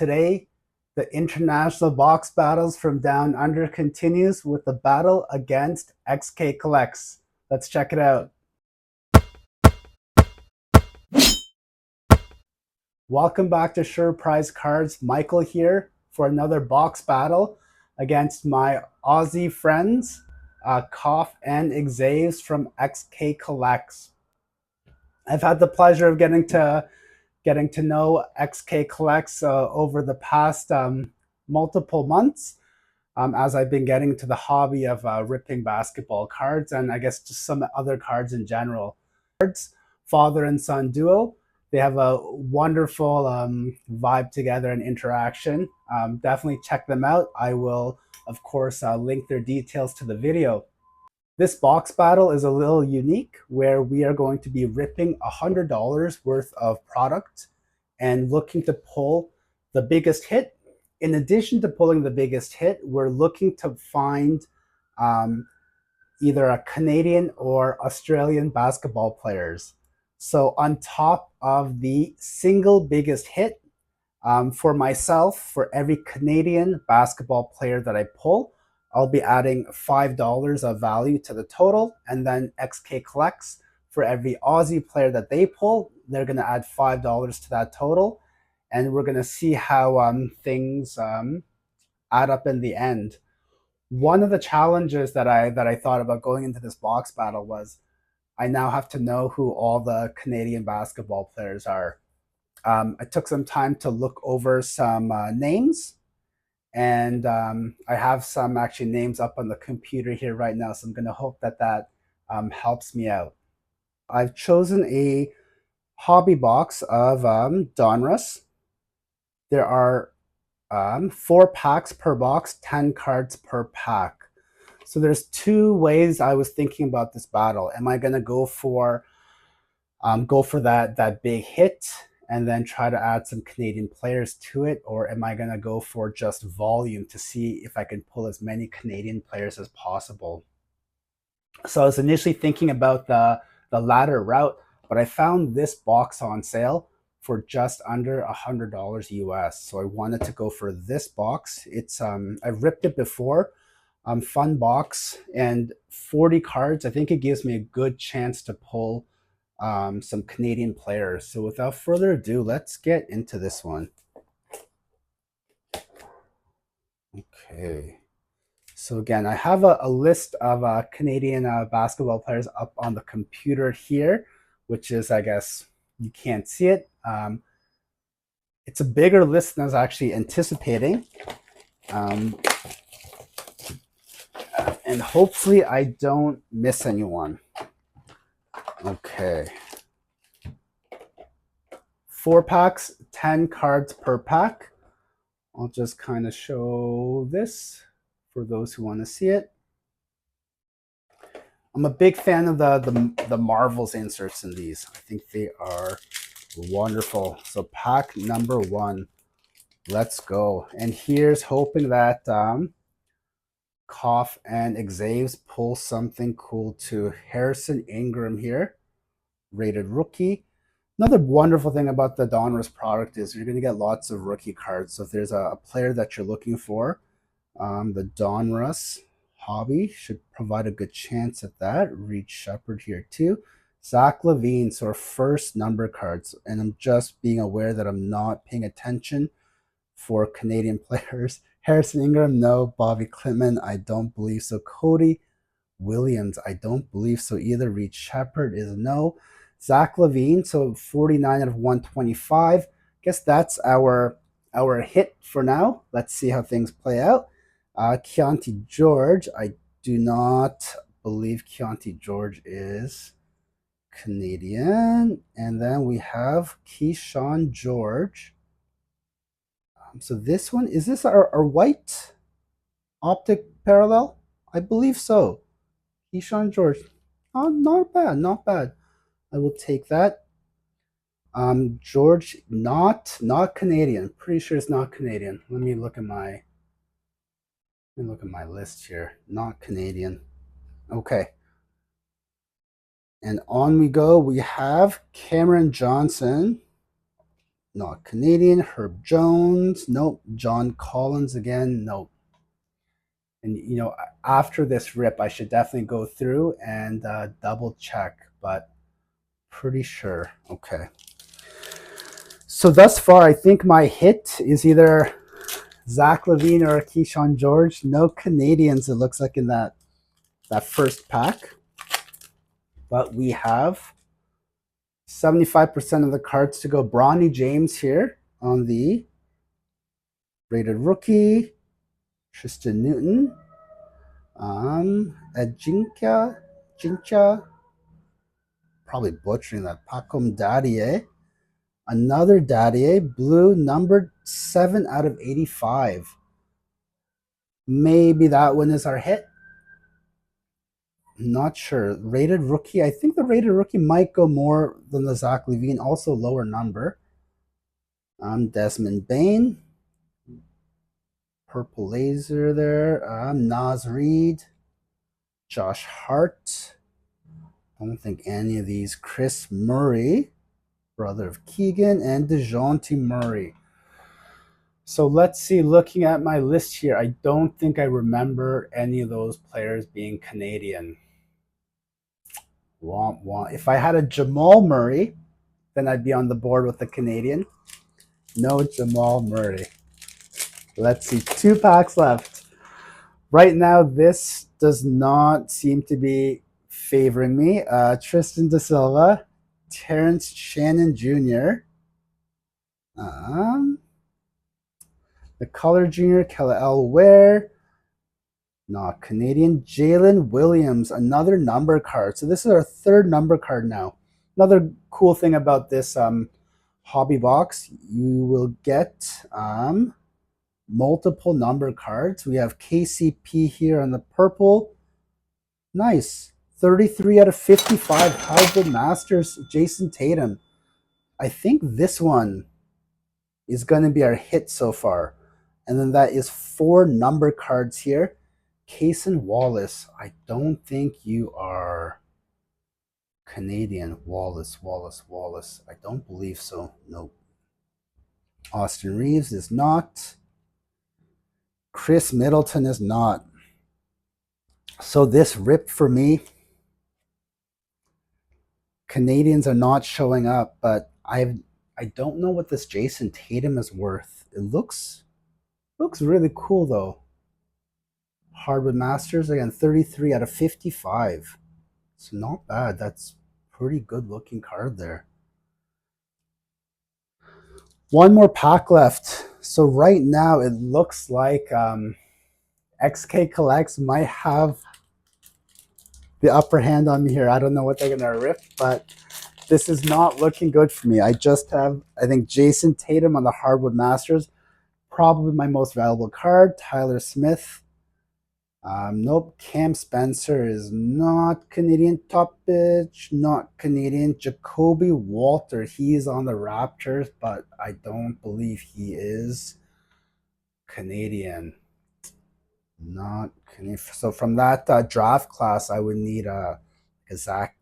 Today, the international box battles from down under continues with the battle against XK Collects. Let's check it out. Welcome back to Sure Prize Cards. Michael here for another box battle against my Aussie friends, Koff and Xaves from XK Collects. I've had the pleasure of getting to know XK Collects over the past multiple months as I've been getting to the hobby of ripping basketball cards and I guess just some other cards in general. Father and son duo. They have a wonderful vibe together and interaction. Definitely check them out. I will, of course, link their details to the video. This box battle is a little unique where we are going to be ripping $100 worth of product and looking to pull the biggest hit. In addition to pulling the biggest hit, we're looking to find either a Canadian or Australian basketball players. So on top of the single biggest hit, for myself, for every Canadian basketball player that I pull, I'll be adding $5 of value to the total, and then XK Collects, for every Aussie player that they pull, they're going to add $5 to that total, and we're going to see how things add up in the end. One of the challenges that I thought about going into this box battle was I now have to know who all the Canadian basketball players are. I took some time to look over some names, and I have some actually names up on the computer here right now, so I'm going to hope that that helps me out. I've chosen a hobby box of Donruss. There are 4 packs per box, 10 cards per pack. So there's two ways I was thinking about this battle. Am I going to go for that big hit and then try to add some Canadian players to it, or am I going to go for just volume to see if I can pull as many Canadian players as possible? So I was initially thinking about the latter route, but I found this box on sale for just under $100 US. So I wanted to go for this box. It's I've ripped it before. Fun box and 40 cards. I think it gives me a good chance to pull some Canadian players. So without further ado, let's get into this one. Okay. So again, I have a list of Canadian basketball players up on the computer here, which is, I guess, you can't see it. It's a bigger list than I was actually anticipating. And hopefully I don't miss anyone. Okay. 4 packs, 10 cards per pack. I'll just kind of show this for those who want to see it. I'm a big fan of the Marvels inserts in these. I think they are wonderful. So pack number 1, let's go. And here's hoping that Koff and Xaves pull something cool too. Harrison Ingram here, rated rookie. Another wonderful thing about the Donruss product is you're going to get lots of rookie cards. So if there's a player that you're looking for, the Donruss hobby should provide a good chance at that. Reed Shepherd here too. Zach LaVine, so our first number cards. And I'm just being aware that I'm not paying attention for Canadian players. Harrison Ingram, no. Bobby Klintman, I don't believe so. Cody Williams, I don't believe so either. Reed Shepherd is no. Zach LaVine, so 49 out of 125. Guess that's our hit for now. Let's see how things play out. Keontae George, I do not believe Keontae George is Canadian. And then we have Keyshawn George. So this one, is this our white optic parallel? I believe so. Keyshawn George. Oh, not bad, not bad. I will take that. George, not Canadian. Pretty sure it's not Canadian. Let me look at my list here. Not Canadian. Okay. And on we go. We have Cameron Johnson. Not Canadian. Herb Jones, nope. John Collins again, nope. And after this rip, I should definitely go through and double check, but pretty sure. Okay. So thus far, I think my hit is either Zach LaVine or Keyshawn George. No Canadians, it looks like, in that first pack. But we have 75% of the cards to go. Bronny James here on the rated rookie. Tristan Newton. Jincha, probably butchering that. Pacom Daddier. Another Daddier, blue, numbered 7 out of 85. Maybe that one is our hit. Not sure. Rated rookie, I think the rated rookie might go more than the Zach LaVine, also lower number. Desmond Bain. Purple laser there. Naz Reid. Josh Hart. I don't think any of these. Chris Murray, brother of Keegan, and DeJounte Murray. So let's see, looking at my list here, I don't think I remember any of those players being Canadian. Womp womp. If I had a Jamal Murray, then I'd be on the board with the Canadian. No Jamal Murray. Let's see, 2 packs left. Right now, this does not seem to be favoring me. Tristan Da Silva, Terrence Shannon Jr., the Color Jr., Kel'el Ware, not Canadian, Jalen Williams, another number card. So this is our 3rd number card now. Another cool thing about this hobby box, you will get multiple number cards. We have KCP here on the purple. Nice. 33 out of 55. Harvard Masters, Jason Tatum. I think this one is going to be our hit so far. And then that is 4 number cards here. Cason Wallace. I don't think you are Canadian. Wallace. I don't believe so. Nope. Austin Reeves is not. Chris Middleton is not. So this rip for me, Canadians are not showing up, but I don't know what this Jason Tatum is worth. It looks really cool though. Hardwood Masters, again, 33 out of 55. It's not bad. That's pretty good looking card there. One more pack left. So right now it looks like XK Collects might have the upper hand on me here. I don't know what they're gonna rip, but this is not looking good for me. I just have, I think, Jason Tatum on the Hardwood Masters, probably my most valuable card. Tyler Smith. Nope. Cam Spencer is not Canadian. Top bitch, not Canadian. Jacoby Walter, he's on the Raptors, but I don't believe he is Canadian. Not Canadian. So from that draft class, I would need a Zach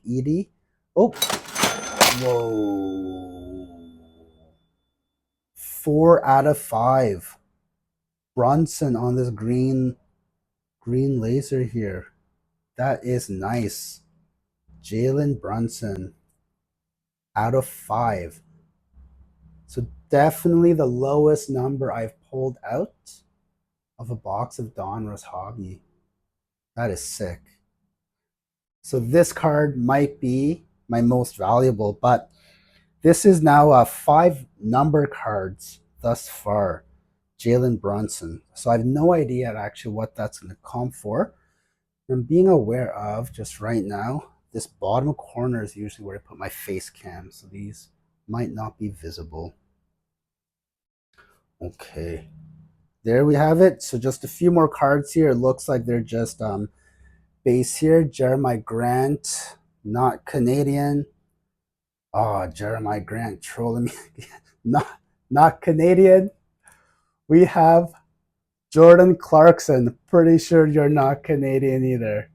Edey. Oh, whoa. 4 out of 5. Brunson on this green laser here. That is nice. Jalen Brunson out of 5. So definitely the lowest number I've pulled out of a box of Donruss Hobby. That is sick. So this card might be my most valuable, but this is now 5 number cards thus far. Jalen Brunson. So I have no idea actually what that's going to come for. I'm being aware of just right now, this bottom corner is usually where I put my face cam. So these might not be visible. Okay. There we have it. So just a few more cards here. It looks like they're just base here. Jeremiah Grant, not Canadian. Oh, Jeremiah Grant trolling me. not Canadian. We have Jordan Clarkson. Pretty sure you're not Canadian either.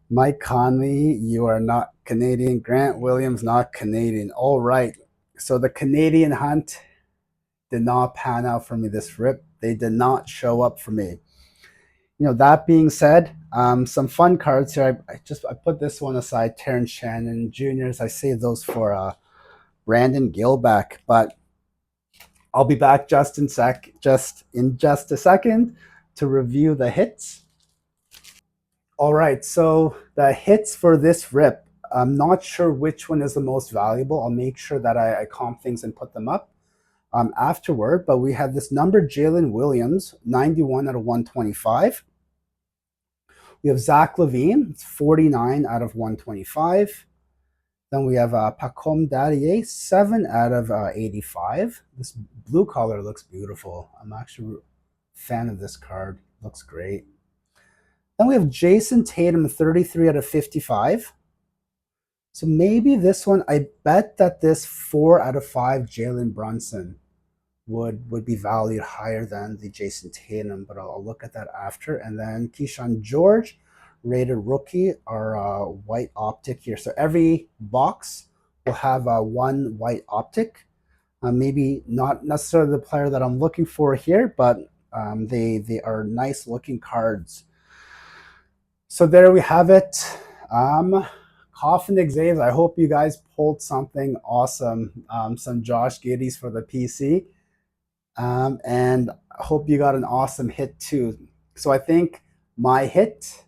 Mike Conley, you are not Canadian. Grant Williams, not Canadian. All right. So the Canadian hunt did not pan out for me this rip. They did not show up for me. That being said, some fun cards here. I put this one aside. Terrence Shannon Juniors. I saved those for Brandon Gilbeck, but I'll be back just a second to review the hits. All right, so the hits for this rip, I'm not sure which one is the most valuable. I'll make sure that I comp things and put them up afterward. But we have this number Jalen Williams, 91 out of 125. We have Zach Levine, it's 49 out of 125. Then we have Pacom Daddier, 7 out of 85. This blue color looks beautiful. I'm actually a fan of this card. Looks great. Then we have Jason Tatum, 33 out of 55. So maybe this one, I bet that this 4 out of 5 Jalen Brunson would be valued higher than the Jason Tatum, but I'll look at that after. And then Keyshawn George, rated rookie, our white optic here. So every box will have one white optic. Maybe not necessarily the player that I'm looking for here, but they are nice looking cards. So there we have it. Coffin Exaves, I hope you guys pulled something awesome. Some Josh Giddies for the PC. And I hope you got an awesome hit too. So I think my hit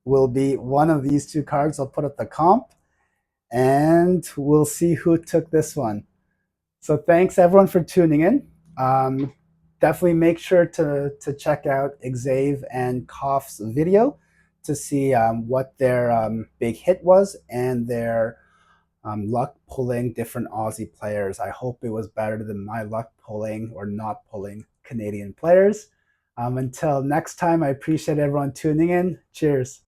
will be one of these two cards. I'll put up the comp and we'll see who took this one. So thanks everyone for tuning in. Um, Definitely make sure to check out Xave and Koff's video to see what their big hit was and their luck pulling different Aussie players. I hope it was better than my luck pulling or not pulling Canadian players. Until next time, I appreciate everyone tuning in. Cheers.